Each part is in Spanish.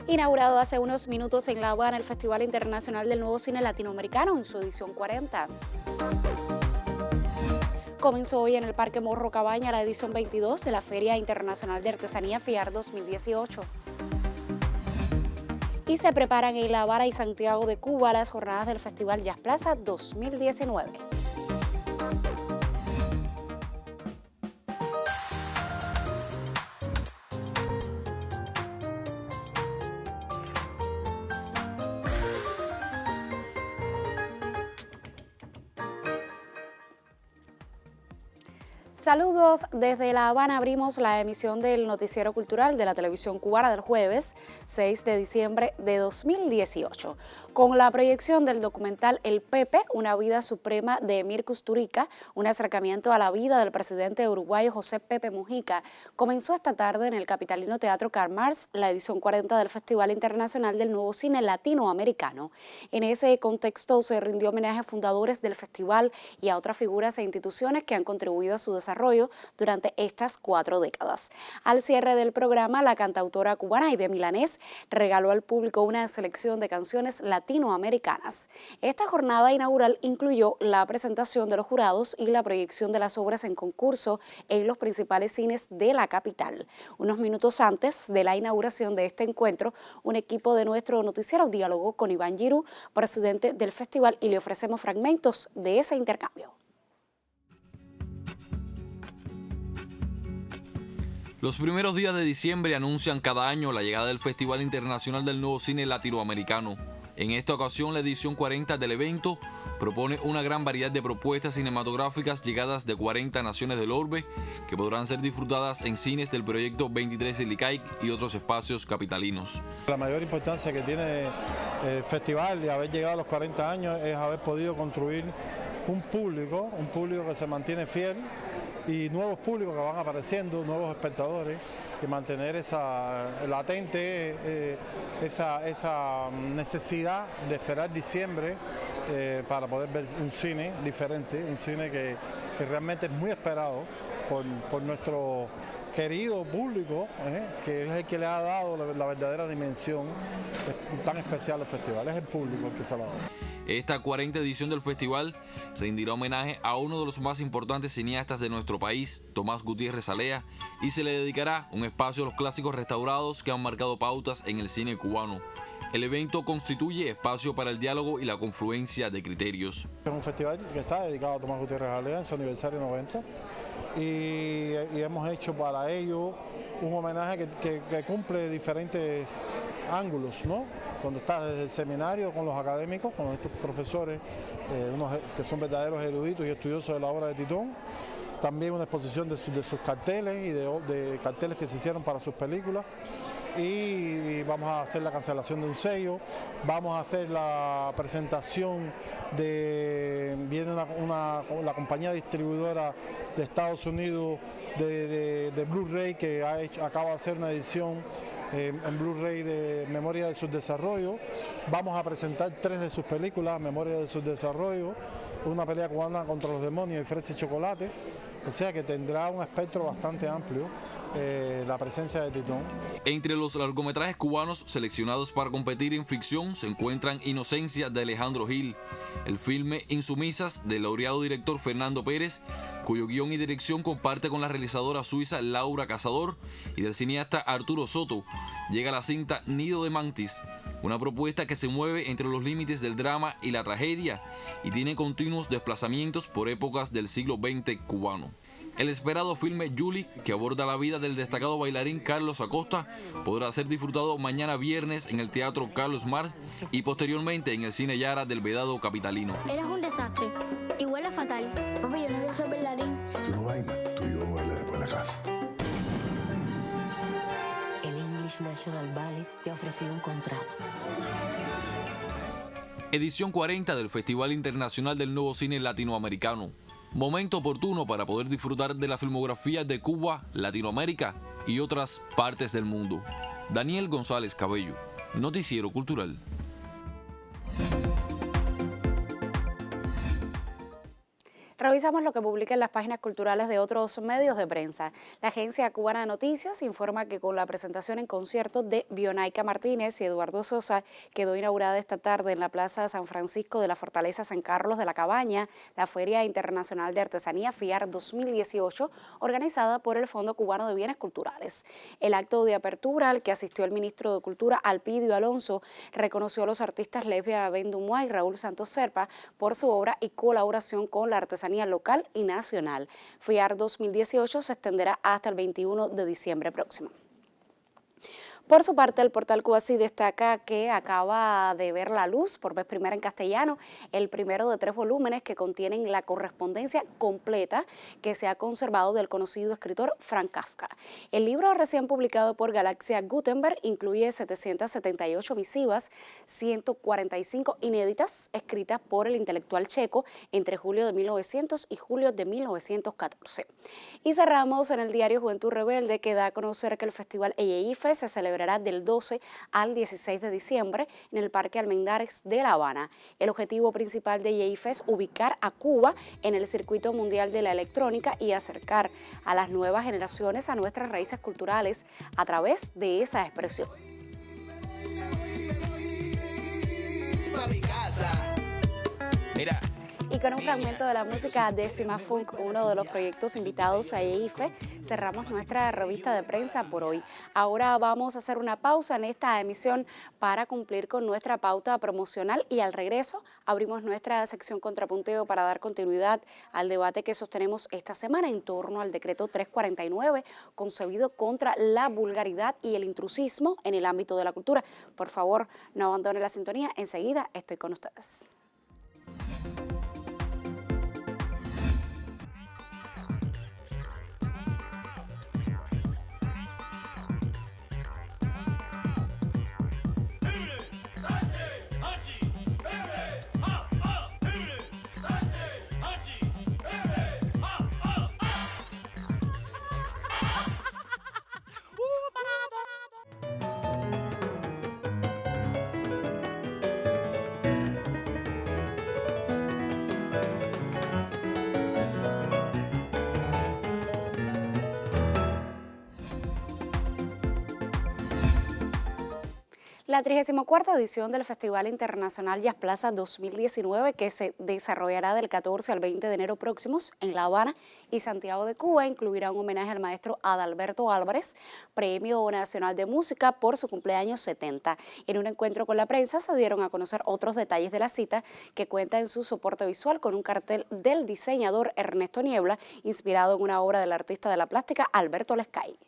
Inaugurado hace unos minutos en La Habana el Festival Internacional del Nuevo Cine Latinoamericano en su edición 40. Comenzó hoy en el Parque Morro Cabaña la edición 22 de la Feria Internacional de Artesanía FIAR 2018. Y se preparan en La Habana y Santiago de Cuba las jornadas del Festival Jazz Plaza 2019. Saludos, desde La Habana abrimos la emisión del Noticiero Cultural de la Televisión Cubana del jueves 6 de diciembre de 2018, con la proyección del documental El Pepe, una vida suprema de Emir Kusturica, un acercamiento a la vida del presidente uruguayo José Pepe Mujica. Comenzó esta tarde en el capitalino Teatro Karl Marx la edición 40 del Festival Internacional del Nuevo Cine Latinoamericano. En ese contexto se rindió homenaje a fundadores del festival y a otras figuras e instituciones que han contribuido a su desarrollo durante estas 4 décadas. Al cierre del programa, la cantautora cubana Aide Milanés regaló al público una selección de canciones latinoamericanas. Esta jornada inaugural incluyó la presentación de los jurados y la proyección de las obras en concurso en los principales cines de la capital. Unos minutos antes de la inauguración de este encuentro, un equipo de nuestro noticiero dialogó con Iván Giroux, presidente del festival, y le ofrecemos fragmentos de ese intercambio. Los primeros días de diciembre anuncian cada año la llegada del Festival Internacional del Nuevo Cine Latinoamericano. En esta ocasión, la edición 40 del evento propone una gran variedad de propuestas cinematográficas llegadas de 40 naciones del orbe que podrán ser disfrutadas en cines del proyecto 23 de Licaic y otros espacios capitalinos. La mayor importancia que tiene el festival y haber llegado a los 40 años es haber podido construir un público que se mantiene fiel, y nuevos públicos que van apareciendo, nuevos espectadores, y mantener esa latente esa necesidad de esperar diciembre para poder ver un cine diferente, un cine que realmente es muy esperado por nuestro querido público, que es el que le ha dado la verdadera dimensión tan especial al festival. Es el público el que se lo ha dado. Esta 40 edición del festival rendirá homenaje a uno de los más importantes cineastas de nuestro país, Tomás Gutiérrez Alea, y se le dedicará un espacio a los clásicos restaurados que han marcado pautas en el cine cubano. El evento constituye espacio para el diálogo y la confluencia de criterios. Es un festival que está dedicado a Tomás Gutiérrez Alea en su aniversario 90 y hemos hecho para ello un homenaje que cumple diferentes ángulos, ¿no? Cuando está desde el seminario con los académicos, con estos profesores, unos que son verdaderos eruditos y estudiosos de la obra de Titón. También una exposición de sus carteles y de carteles que se hicieron para sus películas. Y vamos a hacer la cancelación de un sello, vamos a hacer la presentación viene la compañía distribuidora de Estados Unidos de Blu-ray, que acaba de hacer una edición en Blu-ray de Memoria de Subdesarrollo. Vamos a presentar 3 de sus películas, Memoria de Subdesarrollo, una pelea cubana contra los demonios y Fresa y Chocolate, o sea que tendrá un espectro bastante amplio la presencia de Titón. Entre los largometrajes cubanos seleccionados para competir en ficción se encuentran Inocencia de Alejandro Gil, el filme Insumisas del laureado director Fernando Pérez, cuyo guión y dirección comparte con la realizadora suiza Laura Cazador y del cineasta Arturo Soto. Llega la cinta Nido de Mantis, una propuesta que se mueve entre los límites del drama y la tragedia y tiene continuos desplazamientos por épocas del siglo XX cubano. El esperado filme Julie, que aborda la vida del destacado bailarín Carlos Acosta, podrá ser disfrutado mañana viernes en el Teatro Carlos Marx y posteriormente en el Cine Yara del Vedado capitalino. Eres un desastre y huele fatal. Papi, yo no quiero ser bailarín. Si tú no bailas, tú y yo vamos a bailar después de la casa. El English National Ballet te ha ofrecido un contrato. Edición 40 del Festival Internacional del Nuevo Cine Latinoamericano. Momento oportuno para poder disfrutar de la filmografía de Cuba, Latinoamérica y otras partes del mundo. Daniel González Cabello, Noticiero Cultural. Revisamos lo que publica en las páginas culturales de otros medios de prensa. La agencia cubana de noticias informa que con la presentación en concierto de Bionaica Martínez y Eduardo Sosa quedó inaugurada esta tarde en la Plaza San Francisco de la Fortaleza San Carlos de la Cabaña la Feria Internacional de Artesanía FIAR 2018, organizada por el Fondo Cubano de Bienes Culturales. El acto de apertura, al que asistió el ministro de Cultura Alpidio Alonso, reconoció a los artistas Lesbia Bendumois y Raúl Santos Serpa por su obra y colaboración con la artesanía local y nacional. FIAR 2018 se extenderá hasta el 21 de diciembre próximo. Por su parte, el portal Cubasí destaca que acaba de ver la luz por vez primera en castellano el primero de 3 volúmenes que contienen la correspondencia completa que se ha conservado del conocido escritor Franz Kafka. El libro recién publicado por Galaxia Gutenberg incluye 778 misivas, 145 inéditas escritas por el intelectual checo entre julio de 1900 y julio de 1914. Y cerramos en el diario Juventud Rebelde, que da a conocer que el Festival EYEIFE se celebrará del 12 al 16 de diciembre en el Parque Almendares de La Habana. El objetivo principal de EYEIFE es ubicar a Cuba en el circuito mundial de la electrónica y acercar a las nuevas generaciones a nuestras raíces culturales a través de esa expresión. Mira. Y con un fragmento de la música de Cima Funk, uno de los proyectos invitados a EYEIFE, cerramos nuestra revista de prensa por hoy. Ahora vamos a hacer una pausa en esta emisión para cumplir con nuestra pauta promocional y al regreso abrimos nuestra sección Contrapunteo para dar continuidad al debate que sostenemos esta semana en torno al decreto 349 concebido contra la vulgaridad y el intrusismo en el ámbito de la cultura. Por favor, no abandone la sintonía, enseguida estoy con ustedes. La 34ª edición del Festival Internacional Jazz Plaza 2019, que se desarrollará del 14 al 20 de enero próximos en La Habana y Santiago de Cuba, incluirá un homenaje al maestro Adalberto Álvarez, Premio Nacional de Música por su cumpleaños 70. En un encuentro con la prensa se dieron a conocer otros detalles de la cita, que cuenta en su soporte visual con un cartel del diseñador Ernesto Niebla, inspirado en una obra del artista de la plástica Alberto Lescay.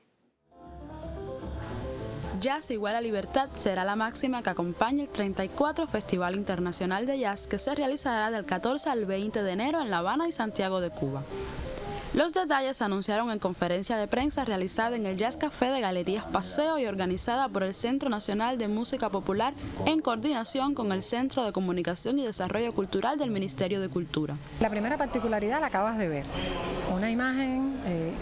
Jazz igual a libertad será la máxima que acompaña el 34 Festival Internacional de Jazz, que se realizará del 14 al 20 de enero en La Habana y Santiago de Cuba. Los detalles se anunciaron en conferencia de prensa realizada en el Jazz Café de Galerías Paseo y organizada por el Centro Nacional de Música Popular en coordinación con el Centro de Comunicación y Desarrollo Cultural del Ministerio de Cultura. La primera particularidad la acabas de ver, una imagen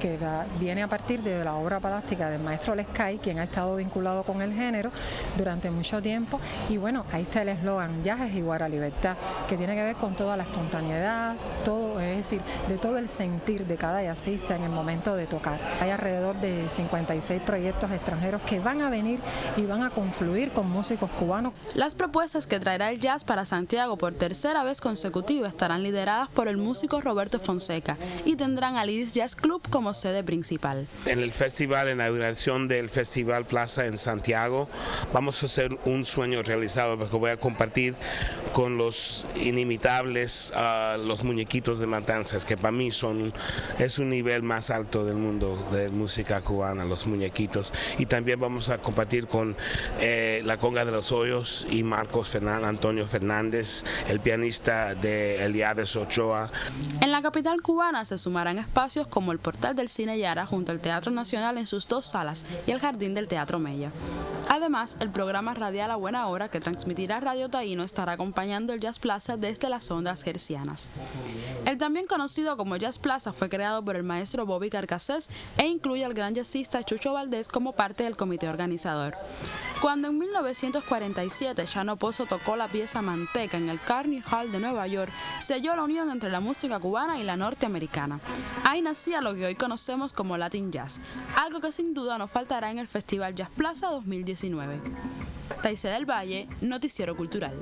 que viene a partir de la obra plástica del maestro Lescay, quien ha estado vinculado con el género durante mucho tiempo, y bueno, ahí está el eslogan, Jazz es igual a libertad, que tiene que ver con toda la espontaneidad, todo, es decir, de todo el sentir de cada jazzista en el momento de tocar. Hay alrededor de 56 proyectos extranjeros que van a venir y van a confluir con músicos cubanos. Las propuestas que traerá el jazz para Santiago por tercera vez consecutiva estarán lideradas por el músico Roberto Fonseca y tendrán al Iris Jazz Club como sede principal. En el festival, en la inauguración del Festival Plaza en Santiago, vamos a hacer un sueño realizado, porque voy a compartir con los inimitables, los muñequitos de Matanzas, que para mí es un nivel más alto del mundo de música cubana, los muñequitos. Y también vamos a compartir con la Conga de los Hoyos y Antonio Fernández, el pianista de Eliades Ochoa. En la capital cubana se sumarán tendrán espacios como el Portal del Cine Yara junto al Teatro Nacional en sus 2 salas y el Jardín del Teatro Mella. Además, el programa radial A Buena Hora que transmitirá Radio Taíno estará acompañando el Jazz Plaza desde las ondas hercianas. El también conocido como Jazz Plaza fue creado por el maestro Bobby Carcassés e incluye al gran jazzista Chucho Valdés como parte del comité organizador. Cuando en 1947 Chano Pozo tocó la pieza Manteca en el Carnegie Hall de Nueva York, selló la unión entre la música cubana y la norteamericana. Ahí nacía lo que hoy conocemos como Latin Jazz, algo que sin duda no faltará en el Festival Jazz Plaza 2019. Taisé del Valle, Noticiero Cultural.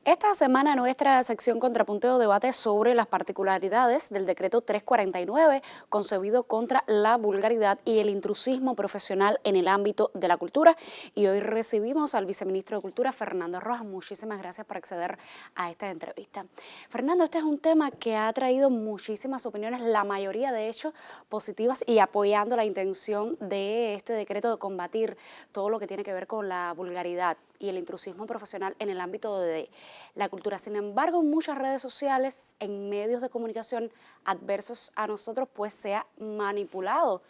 Esta semana nuestra sección Contrapunteo debate sobre las particularidades del decreto 349 concebido contra la vulgaridad y el intrusismo profesional en el ámbito de la cultura. Y hoy recibimos al viceministro de Cultura, Fernando Rojas. Muchísimas gracias por acceder a esta entrevista. Fernando, este es un tema que ha traído muchísimas opiniones, la mayoría de hecho positivas y apoyando la intención de este decreto de combatir todo lo que tiene que ver con la vulgaridad y el intrusismo profesional en el ámbito de la cultura. Sin embargo, en muchas redes sociales, en medios de comunicación adversos a nosotros, pues se ha manipulado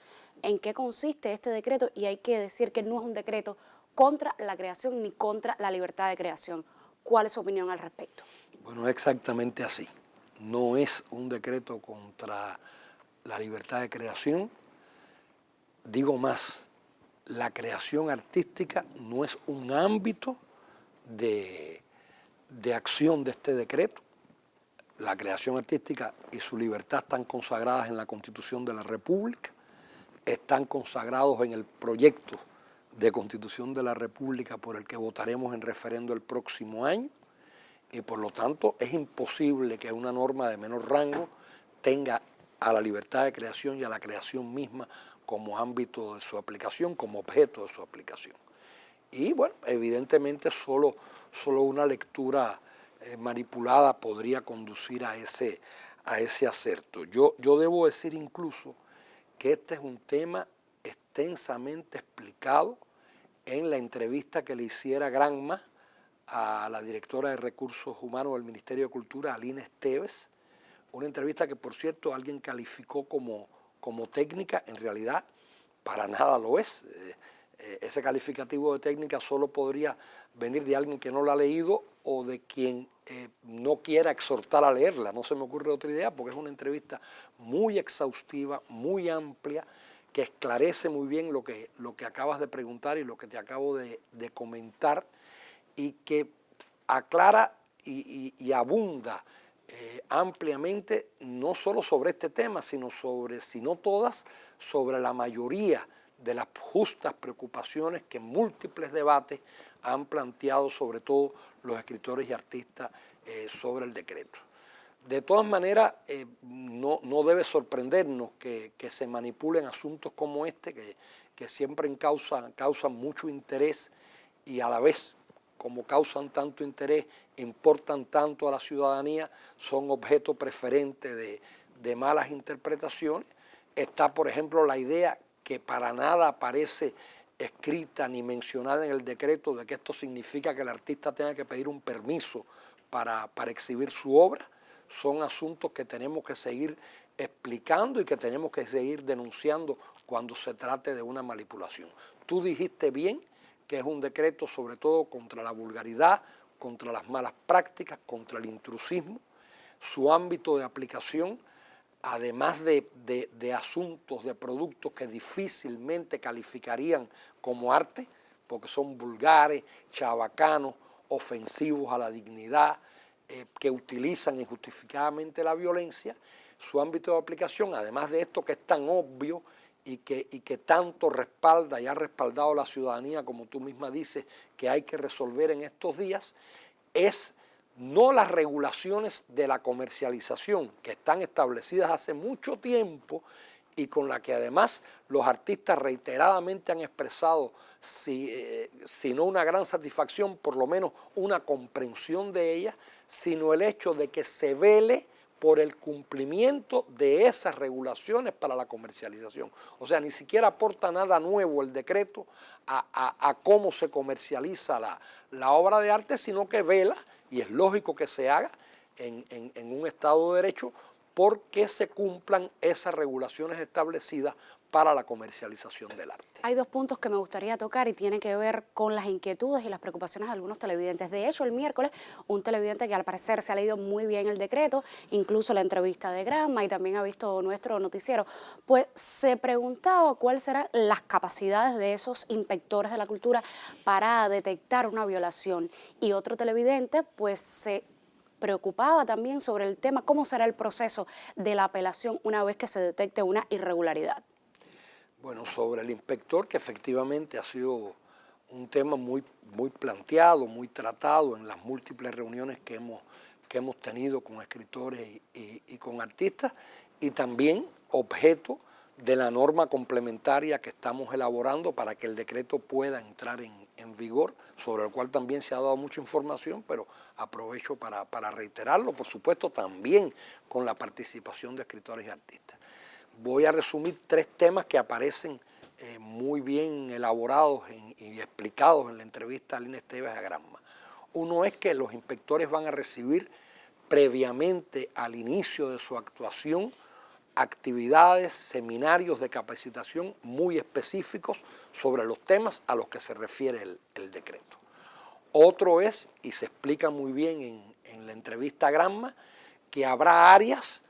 en qué consiste este decreto, y hay que decir que no es un decreto contra la creación ni contra la libertad de creación. ¿Cuál es su opinión al respecto? Bueno, exactamente así. No es un decreto contra la libertad de creación. Digo más, la creación artística no es un ámbito de acción de este decreto. La creación artística y su libertad están consagradas en la Constitución de la República, están consagrados en el proyecto de Constitución de la República por el que votaremos en referendo el próximo año, y por lo tanto es imposible que una norma de menor rango tenga a la libertad de creación y a la creación misma como ámbito de su aplicación, como objeto de su aplicación. Y bueno, evidentemente solo una lectura manipulada podría conducir a ese acerto. Yo debo decir incluso que este es un tema extensamente explicado en la entrevista que le hiciera Granma a la directora de Recursos Humanos del Ministerio de Cultura, Aline Esteves, una entrevista que, por cierto, alguien calificó como técnica. En realidad para nada lo es. Ese calificativo de técnica solo podría venir de alguien que no la ha leído o de quien no quiera exhortar a leerla. No se me ocurre otra idea, porque es una entrevista muy exhaustiva, muy amplia, que esclarece muy bien lo que acabas de preguntar y lo que te acabo de comentar, y que aclara y abunda ampliamente, no solo sobre este tema, sino todas, sobre la mayoría de las justas preocupaciones que múltiples debates han planteado, sobre todo los escritores y artistas, sobre el decreto. De todas maneras, no debe sorprendernos que se manipulen asuntos como este, que siempre causan mucho interés, y a la vez, como causan tanto interés, importan tanto a la ciudadanía, son objeto preferente de malas interpretaciones. Está, por ejemplo, la idea que para nada aparece escrita ni mencionada en el decreto, de que esto significa que el artista tenga que pedir un permiso para exhibir su obra. Son asuntos que tenemos que seguir explicando y que tenemos que seguir denunciando cuando se trate de una manipulación. Tú dijiste bien que es un decreto sobre todo contra la vulgaridad, contra las malas prácticas, contra el intrusismo. Su ámbito de aplicación, además de asuntos, de productos que difícilmente calificarían como arte, porque son vulgares, chabacanos, ofensivos a la dignidad, que utilizan injustificadamente la violencia, su ámbito de aplicación, además de esto que es tan obvio y que tanto respalda y ha respaldado la ciudadanía, como tú misma dices, que hay que resolver en estos días, es no las regulaciones de la comercialización, que están establecidas hace mucho tiempo y con la que además los artistas reiteradamente han expresado, si no una gran satisfacción, por lo menos una comprensión de ellas, sino el hecho de que se vele por el cumplimiento de esas regulaciones para la comercialización. O sea, ni siquiera aporta nada nuevo el decreto a cómo se comercializa la obra de arte, sino que vela, y es lógico que se haga en un Estado de Derecho porque se cumplan esas regulaciones establecidas para la comercialización del arte. Hay dos puntos que me gustaría tocar y tienen que ver con las inquietudes y las preocupaciones de algunos televidentes. De hecho, el miércoles, un televidente que al parecer se ha leído muy bien el decreto, incluso la entrevista de Granma y también ha visto nuestro noticiero, pues se preguntaba cuáles serán las capacidades de esos inspectores de la cultura para detectar una violación. Y otro televidente pues se preocupaba también sobre el tema, cómo será el proceso de la apelación una vez que se detecte una irregularidad. Bueno, sobre el inspector, que efectivamente ha sido un tema muy planteado, muy tratado en las múltiples reuniones que hemos tenido con escritores y con artistas, y también objeto de la norma complementaria que estamos elaborando para que el decreto pueda entrar en vigor, sobre el cual también se ha dado mucha información, pero aprovecho para reiterarlo, por supuesto, también con la participación de escritores y artistas. Voy a resumir 3 temas que aparecen muy bien elaborados y explicados en la entrevista a Aline Esteves a Granma. Uno es que los inspectores van a recibir previamente al inicio de su actuación actividades, seminarios de capacitación muy específicos sobre los temas a los que se refiere el decreto. Otro es, y se explica muy bien en la entrevista a Granma, que habrá áreas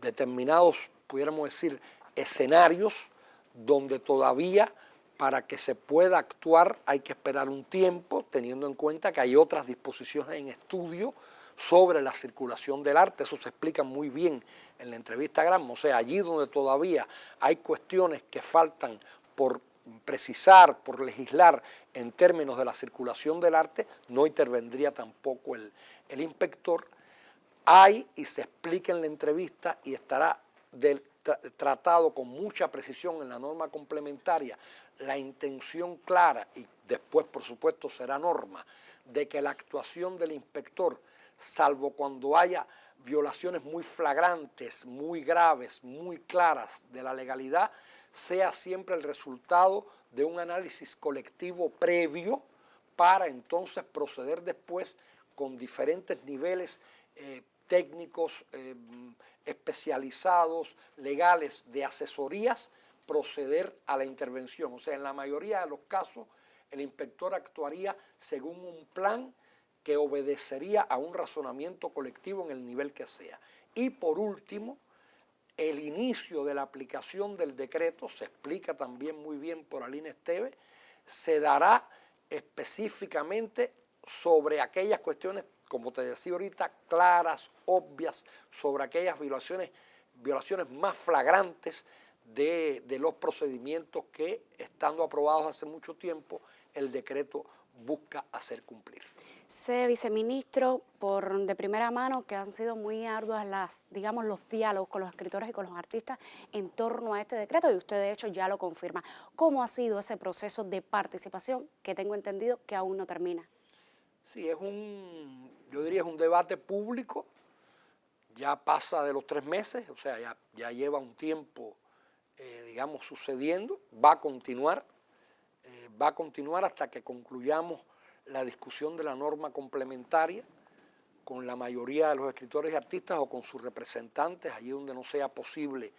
determinados, pudiéramos decir, escenarios donde todavía para que se pueda actuar hay que esperar un tiempo, teniendo en cuenta que hay otras disposiciones en estudio sobre la circulación del arte. Eso se explica muy bien en la entrevista a Granma. O sea, allí donde todavía hay cuestiones que faltan por precisar, por legislar en términos de la circulación del arte, no intervendría tampoco el inspector. Hay, y se explica en la entrevista, y estará tratado con mucha precisión en la norma complementaria, la intención clara, y después por supuesto será norma, de que la actuación del inspector, salvo cuando haya violaciones muy flagrantes, muy graves, muy claras de la legalidad, sea siempre el resultado de un análisis colectivo previo para entonces proceder después con diferentes niveles técnicos, especializados, legales, de asesorías, proceder a la intervención. O sea, en la mayoría de los casos, el inspector actuaría según un plan que obedecería a un razonamiento colectivo en el nivel que sea. Y por último, el inicio de la aplicación del decreto, se explica también muy bien por Aline Esteves, se dará específicamente sobre aquellas cuestiones, como te decía ahorita, claras, obvias, sobre aquellas violaciones más flagrantes de los procedimientos que, estando aprobados hace mucho tiempo, el decreto busca hacer cumplir. Sé, viceministro, de primera mano que han sido muy arduas los diálogos con los escritores y con los artistas en torno a este decreto, y usted de hecho ya lo confirma. ¿Cómo ha sido ese proceso de participación que tengo entendido que aún no termina? Sí, yo diría es un debate público, ya pasa de los 3 meses, o sea, ya lleva un tiempo, sucediendo, va a continuar hasta que concluyamos la discusión de la norma complementaria con la mayoría de los escritores y artistas o con sus representantes, allí donde no sea posible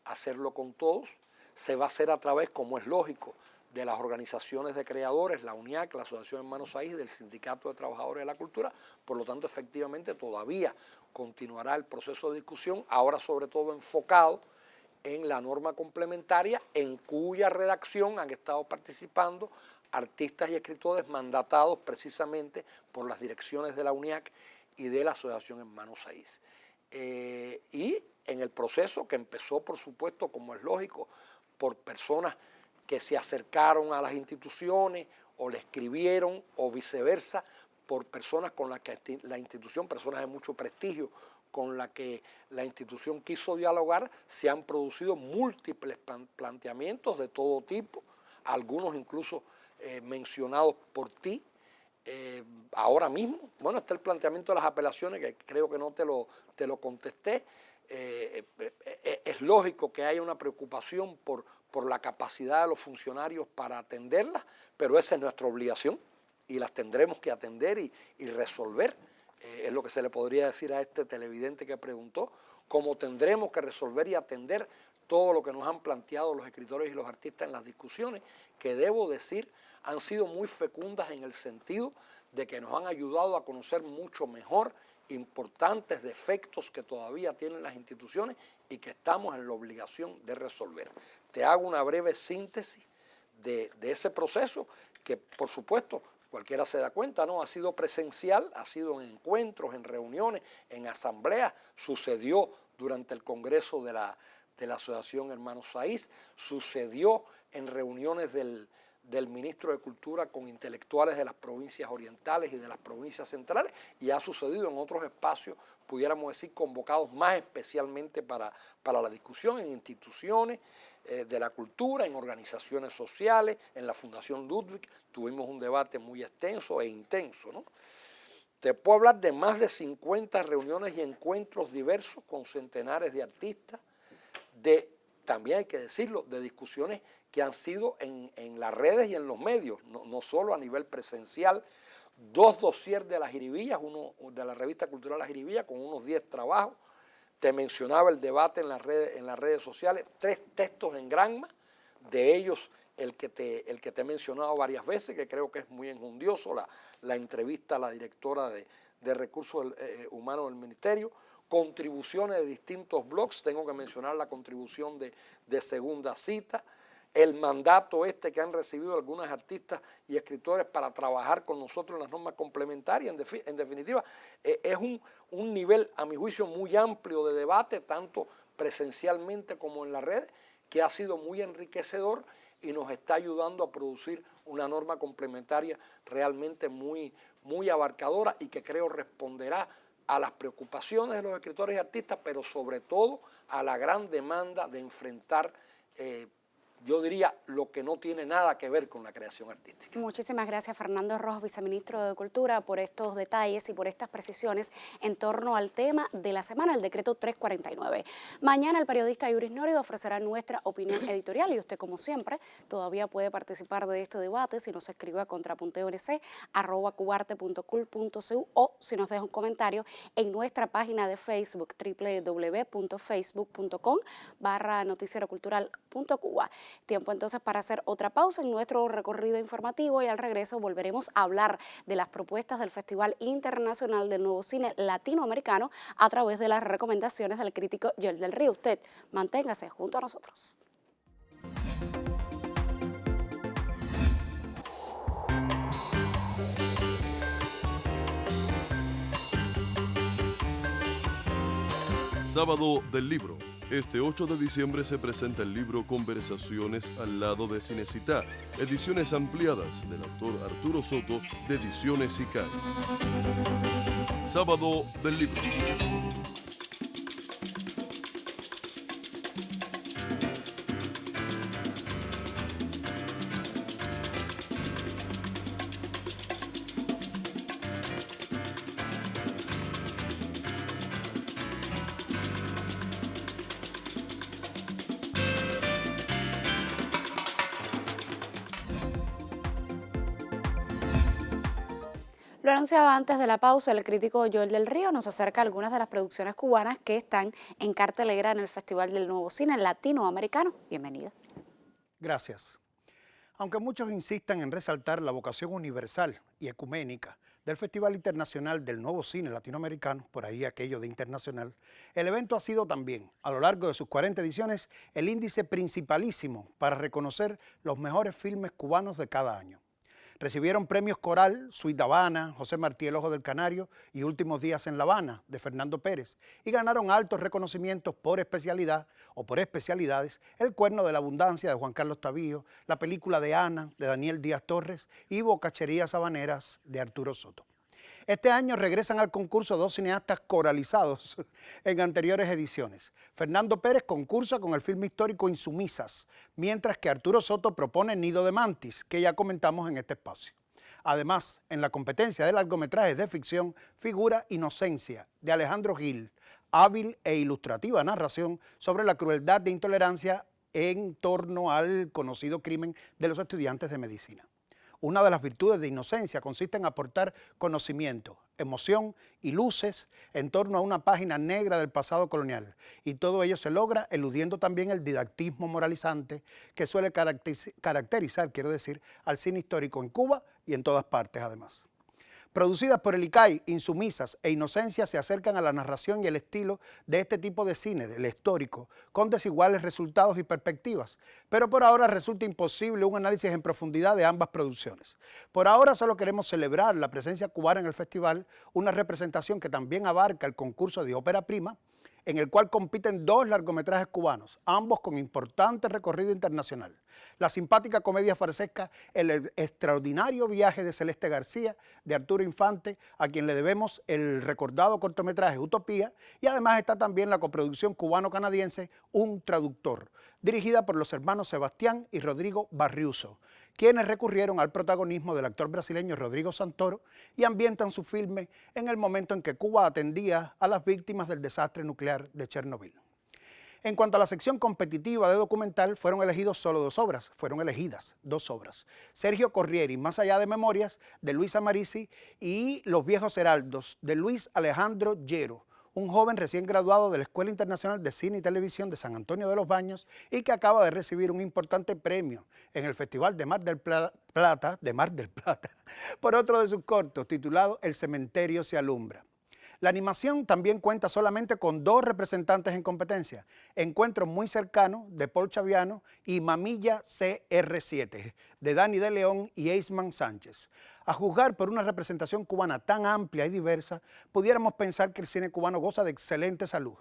hacerlo con todos. Se va a hacer a través, como es lógico, de las organizaciones de creadores, la UNIAC, la Asociación Hermanos Saiz, del Sindicato de Trabajadores de la Cultura. Por lo tanto, efectivamente, todavía continuará el proceso de discusión, ahora sobre todo enfocado en la norma complementaria, en cuya redacción han estado participando artistas y escritores mandatados precisamente por las direcciones de la UNIAC y de la Asociación Hermanos Saiz. Y en el proceso que empezó, por supuesto, como es lógico, por personas que se acercaron a las instituciones o le escribieron o viceversa, por personas con las que la institución, personas de mucho prestigio, con las que la institución quiso dialogar, se han producido múltiples planteamientos de todo tipo, algunos incluso mencionados por ti. Ahora mismo, bueno, está el planteamiento de las apelaciones, que creo que no te lo contesté. Es lógico que haya una preocupación por la capacidad de los funcionarios para atenderlas, pero esa es nuestra obligación y las tendremos que atender y resolver. es lo que se le podría decir a este televidente que preguntó, como tendremos que resolver y atender todo lo que nos han planteado los escritores y los artistas en las discusiones, que debo decir han sido muy fecundas en el sentido de que nos han ayudado a conocer mucho mejor importantes defectos que todavía tienen las instituciones y que estamos en la obligación de resolver. Te hago una breve síntesis de ese proceso que, por supuesto, cualquiera se da cuenta, ¿no? Ha sido presencial, ha sido en encuentros, en reuniones, en asambleas, sucedió durante el Congreso de la Asociación Hermanos Saiz, sucedió en reuniones del ministro de Cultura con intelectuales de las provincias orientales y de las provincias centrales, y ha sucedido en otros espacios, pudiéramos decir, convocados más especialmente para la discusión, en instituciones de la cultura, en organizaciones sociales, en la Fundación Ludwig, tuvimos un debate muy extenso e intenso, ¿no? Te puedo hablar de más de 50 reuniones y encuentros diversos con centenares de artistas, también hay que decirlo, de discusiones que han sido en las redes y en los medios, no solo a nivel presencial, 2 dossiers de La Jiribilla, uno de la revista cultural La Jiribilla, con unos 10 trabajos. Te mencionaba el debate en las redes sociales, 3 textos en Granma, de ellos el que te he mencionado varias veces, que creo que es muy enjundioso, la entrevista a la directora de Recursos Humanos del Ministerio, contribuciones de distintos blogs, tengo que mencionar la contribución de Segunda Cita, el mandato que han recibido algunos artistas y escritores para trabajar con nosotros en las normas complementarias. En definitiva, es un nivel, a mi juicio, muy amplio de debate, tanto presencialmente como en las redes, que ha sido muy enriquecedor y nos está ayudando a producir una norma complementaria realmente muy, muy abarcadora y que creo responderá a las preocupaciones de los escritores y artistas, pero sobre todo a la gran demanda de enfrentar yo diría, lo que no tiene nada que ver con la creación artística. Muchísimas gracias, Fernando Rojas, viceministro de Cultura, por estos detalles y por estas precisiones en torno al tema de la semana, el decreto 349. Mañana el periodista Yuris Norido ofrecerá nuestra opinión editorial y usted, como siempre, todavía puede participar de este debate si nos escribe a contrapuntonc@cubarte.cul.cu o si nos deja un comentario en nuestra página de Facebook, www.facebook.com/noticierocultural.cuba. Tiempo entonces para hacer otra pausa en nuestro recorrido informativo y al regreso volveremos a hablar de las propuestas del Festival Internacional del Nuevo Cine Latinoamericano a través de las recomendaciones del crítico Joel del Río. Usted manténgase junto a nosotros. Sábado del Libro. Este 8 de diciembre se presenta el libro Conversaciones al lado de Cinecittà, ediciones ampliadas del autor Arturo Soto de Ediciones ICAR. Sábado del Libro. Lo anunciaba antes de la pausa, el crítico Joel del Río nos acerca a algunas de las producciones cubanas que están en cartelera en el Festival del Nuevo Cine Latinoamericano. Bienvenido. Gracias. Aunque muchos insistan en resaltar la vocación universal y ecuménica del Festival Internacional del Nuevo Cine Latinoamericano, por ahí aquello de internacional, el evento ha sido también, a lo largo de sus 40 ediciones, el índice principalísimo para reconocer los mejores filmes cubanos de cada año. Recibieron premios Coral, Suite de Habana, José Martí, El Ojo del Canario y Últimos Días en La Habana, de Fernando Pérez, y ganaron altos reconocimientos por especialidad o por especialidades, El Cuerno de la Abundancia, de Juan Carlos Tavío, la película de Ana, de Daniel Díaz Torres, y Bocacherías Habaneras, de Arturo Soto. Este año regresan al concurso 2 cineastas coralizados en anteriores ediciones. Fernando Pérez concursa con el filme histórico Insumisas, mientras que Arturo Soto propone Nido de Mantis, que ya comentamos en este espacio. Además, en la competencia de largometrajes de ficción figura Inocencia, de Alejandro Gil, hábil e ilustrativa narración sobre la crueldad de intolerancia en torno al conocido crimen de los estudiantes de medicina. Una de las virtudes de Inocencia consiste en aportar conocimiento, emoción y luces en torno a una página negra del pasado colonial. Y todo ello se logra eludiendo también el didactismo moralizante que suele caracterizar, al cine histórico en Cuba y en todas partes además. Producidas por el ICAI, Insumisas e Inocencia se acercan a la narración y el estilo de este tipo de cine, del histórico, con desiguales resultados y perspectivas, pero por ahora resulta imposible un análisis en profundidad de ambas producciones. Por ahora solo queremos celebrar la presencia cubana en el festival, una representación que también abarca el concurso de ópera prima, en el cual compiten 2 largometrajes cubanos, ambos con importante recorrido internacional. La simpática comedia farsesca El extraordinario viaje de Celeste García, de Arturo Infante, a quien le debemos el recordado cortometraje Utopía, y además está también la coproducción cubano-canadiense Un traductor, dirigida por los hermanos Sebastián y Rodrigo Barriuso, quienes recurrieron al protagonismo del actor brasileño Rodrigo Santoro y ambientan su filme en el momento en que Cuba atendía a las víctimas del desastre nuclear de Chernobyl. En cuanto a la sección competitiva de documental, fueron elegidas 2 obras. Sergio Corrieri, Más allá de memorias, de Luis Amarici, y Los viejos heraldos, de Luis Alejandro Llero, un joven recién graduado de la Escuela Internacional de Cine y Televisión de San Antonio de los Baños y que acaba de recibir un importante premio en el Festival de Mar del Plata, por otro de sus cortos, titulado El cementerio se alumbra. La animación también cuenta solamente con 2 representantes en competencia, Encuentro muy cercano, de Paul Chaviano, y Mamilla CR7, de Dani de León y Eisman Sánchez. A juzgar por una representación cubana tan amplia y diversa, pudiéramos pensar que el cine cubano goza de excelente salud.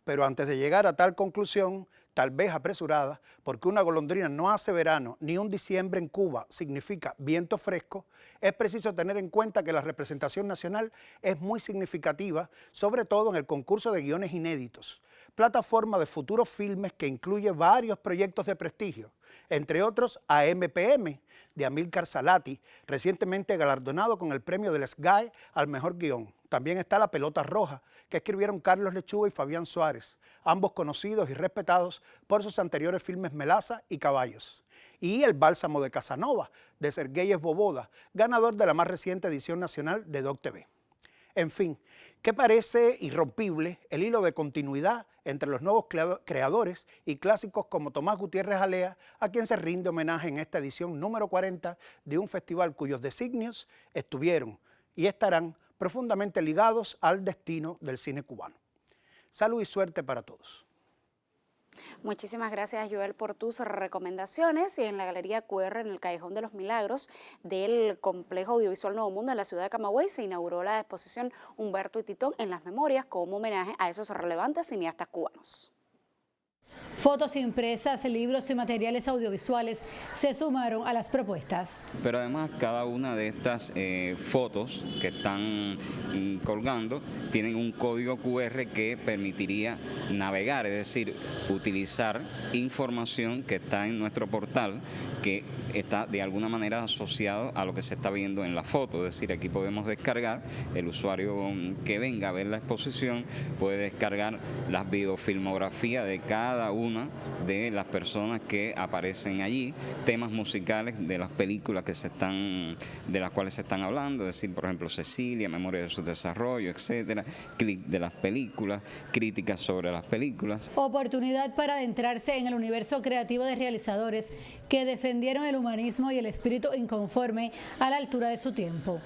Pero antes de llegar a tal conclusión, tal vez apresurada, porque una golondrina no hace verano ni un diciembre en Cuba significa viento fresco, es preciso tener en cuenta que la representación nacional es muy significativa, sobre todo en el concurso de guiones inéditos, plataforma de futuros filmes que incluye varios proyectos de prestigio, entre otros AMPM, de Amílcar Salati, recientemente galardonado con el premio del SGAE al mejor guión. También está La pelota roja, que escribieron Carlos Lechuga y Fabián Suárez, ambos conocidos y respetados por sus anteriores filmes Melaza y Caballos. Y El bálsamo de Casanova, de Sergei Svoboda, ganador de la más reciente edición nacional de Doc TV. En fin, que parece irrompible el hilo de continuidad entre los nuevos creadores y clásicos como Tomás Gutiérrez Alea, a quien se rinde homenaje en esta edición número 40 de un festival cuyos designios estuvieron y estarán profundamente ligados al destino del cine cubano. Salud y suerte para todos. Muchísimas gracias, Joel, por tus recomendaciones. Y en la Galería QR, en el Callejón de los Milagros del Complejo Audiovisual Nuevo Mundo en la ciudad de Camagüey, se inauguró la exposición Humberto y Titón en las memorias como homenaje a esos relevantes cineastas cubanos. Fotos impresas, libros y materiales audiovisuales se sumaron a las propuestas. Pero además cada una de estas fotos que están colgando tienen un código QR que permitiría navegar, es decir, utilizar información que está en nuestro portal, que está de alguna manera asociado a lo que se está viendo en la foto. Es decir, aquí podemos descargar, el usuario que venga a ver la exposición puede descargar las videofilmografías de cada una de las personas que aparecen allí, temas musicales de las películas de las cuales se están hablando, es decir, por ejemplo, Cecilia, Memoria de su desarrollo, etcétera, clic de las películas, críticas sobre las películas. Oportunidad para adentrarse en el universo creativo de realizadores que defendieron el humanismo y el espíritu inconforme a la altura de su tiempo.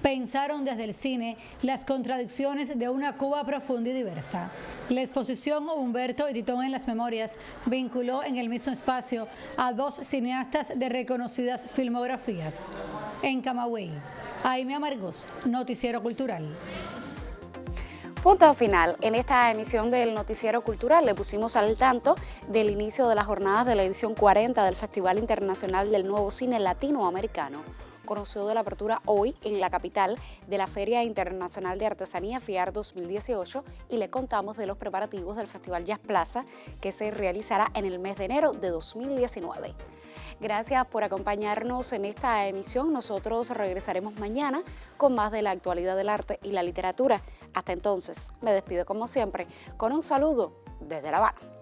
Pensaron desde el cine las contradicciones de una Cuba profunda y diversa. La exposición Humberto y Titón en las memorias vinculó en el mismo espacio a 2 cineastas de reconocidas filmografías. En Camagüey, Aime Amargós, Noticiero Cultural. Punto final. En esta emisión del Noticiero Cultural le pusimos al tanto del inicio de las jornadas de la edición 40 del Festival Internacional del Nuevo Cine Latinoamericano. Conoció de la apertura hoy en la capital de la Feria Internacional de Artesanía FIAR 2018 y le contamos de los preparativos del Festival Jazz Plaza que se realizará en el mes de enero de 2019. Gracias por acompañarnos en esta emisión. Nosotros regresaremos mañana con más de la actualidad del arte y la literatura. Hasta entonces, me despido como siempre con un saludo desde La Habana.